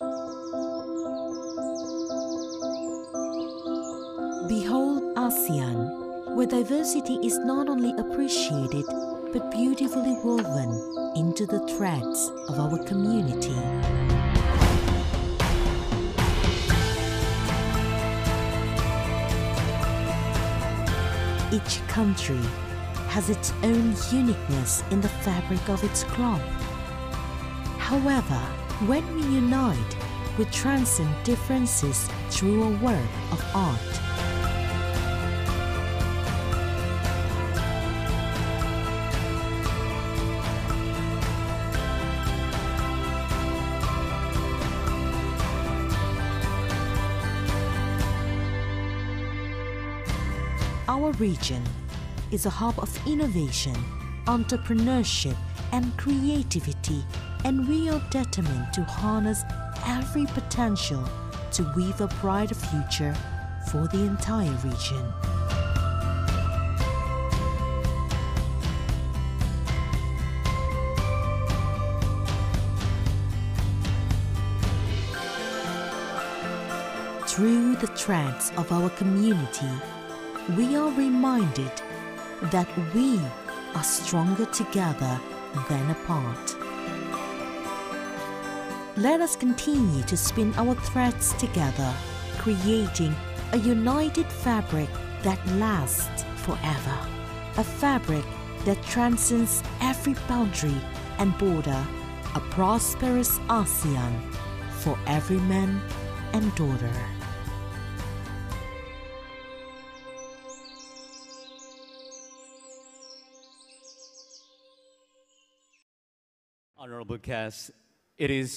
Behold ASEAN, where diversity is not only appreciated but beautifully woven into the threads of our community. Each country has its own uniqueness in the fabric of its cloth. However, when we unite, we transcend differences through a work of art. Our region is a hub of innovation, entrepreneurship, and creativity, and we are determined to harness every potential to weave a brighter future for the entire region. Through the threads of our community, we are reminded that we are stronger together than apart. Let us continue to spin our threads together, creating a united fabric that lasts forever. A fabric that transcends every boundary and border. A prosperous ASEAN for every man and daughter. Honorable guests, it is